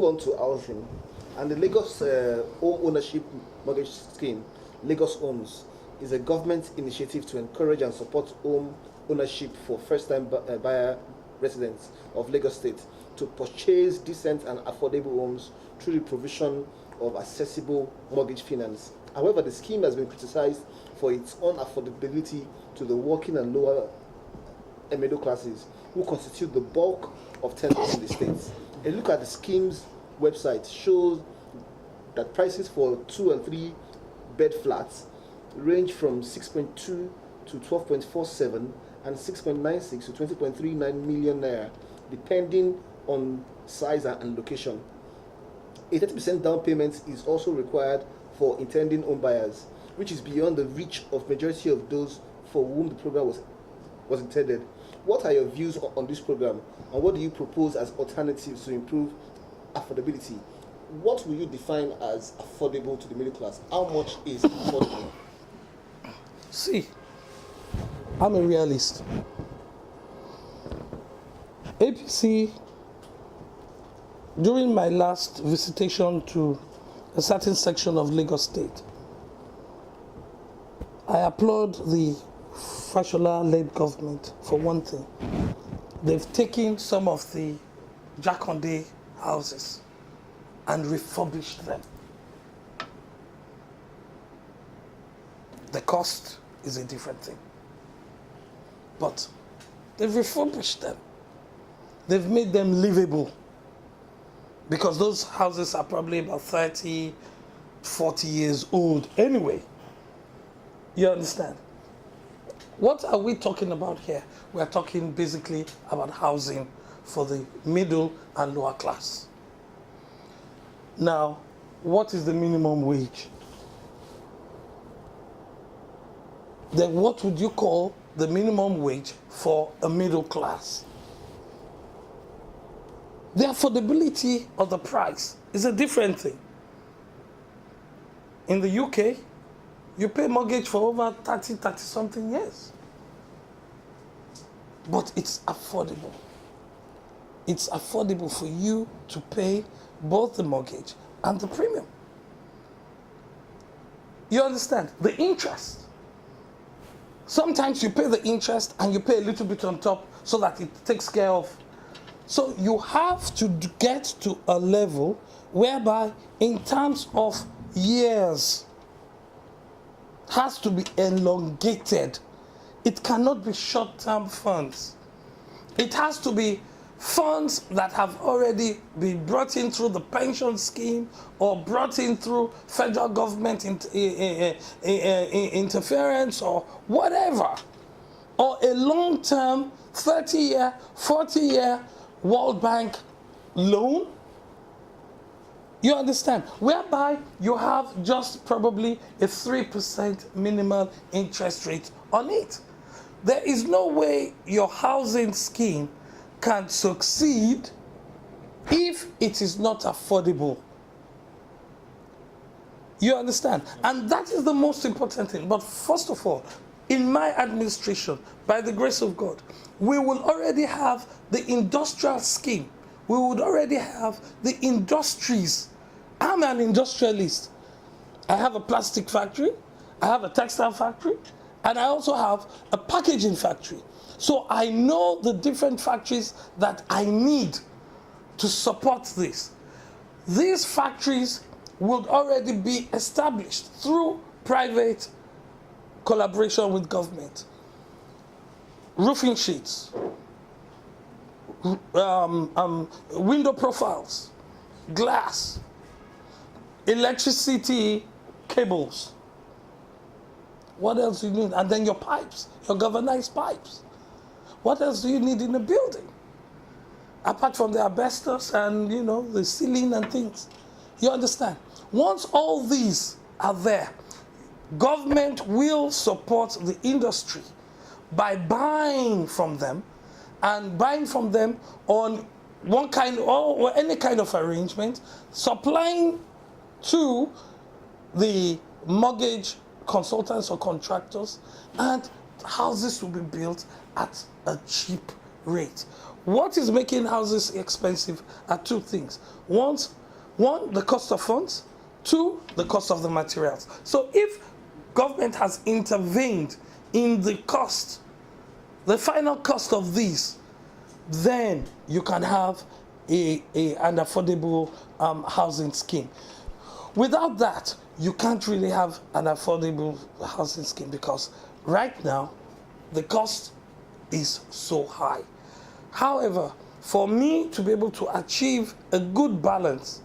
move on to housing. And the Lagos Home Ownership Mortgage Scheme, Lagos Homes, is a government initiative to encourage and support home ownership for first-time buyer residents of Lagos State to purchase decent and affordable homes through the provision of accessible mortgage finance. However, the scheme has been criticized for its unaffordability to the working and lower middle classes, who constitute the bulk of tenants in the state. A look at the scheme's website shows that prices for 2 and 3 bed flats range from 6.2 to 12.47 and 6.96 to 20.39 million naira, depending on size and location. A 30% down payment is also required for intending home buyers, which is beyond the reach of majority of those for whom the program was intended. What are your views on this program, and what do you propose as alternatives to improve affordability? What will you define as affordable to the middle class? How much is affordable? See, I'm a realist. APC, during my last visitation to a certain section of Lagos State, I applaud the Fashola-led government for one thing. They've taken some of the Jakonde houses and refurbished them. The cost is a different thing. But they've refurbished them. They've made them livable. Because those houses are probably about 30, 40 years old anyway. You understand? What are we talking about here? We're talking basically about housing for the middle and lower class. Now, what is the minimum wage? Then what would you call the minimum wage for a middle class? The affordability of the price is a different thing. In the UK, you pay mortgage for over 30 something years. But it's affordable. It's affordable for you to pay both the mortgage and the premium. You understand? The interest. Sometimes you pay the interest and you pay a little bit on top so that it takes care of. So you have to get to a level whereby in terms of years, has to be elongated. It cannot be short-term funds. It has to be funds that have already been brought in through the pension scheme or brought in through federal government interference or whatever. Or a long-term 30-year, 40-year World Bank loan. You understand? Whereby you have just probably a 3% minimal interest rate on it. There is no way your housing scheme can succeed if it is not affordable. You understand? And that is the most important thing. But first of all, in my administration, by the grace of God, we will already have the industrial scheme. We would already have the industries. I'm an industrialist. I have a plastic factory, I have a textile factory, and I also have a packaging factory. So I know the different factories that I need to support this. These factories would already be established through private collaboration with government. Roofing sheets, window profiles, glass, electricity cables. What else do you need? And then your pipes, your galvanized pipes. What else do you need in a building? Apart from the asbestos and, you know, the ceiling and things. You understand? Once all these are there, government will support the industry by buying from them and buying from them on one kind or any kind of arrangement, supplying to the mortgage consultants or contractors, and houses will be built at a cheap rate. what is making houses expensive are two things. One, the cost of funds. Two, the cost of the materials. So if government has intervened in the cost, the final cost of these, then you can have an affordable housing scheme. Without that, you can't really have an affordable housing scheme, because right now the cost is so high. However, for me to be able to achieve a good balance,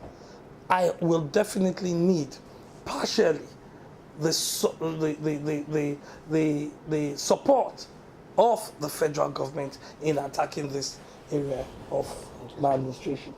I will definitely need partially the support of the federal government in attacking this area of my administration.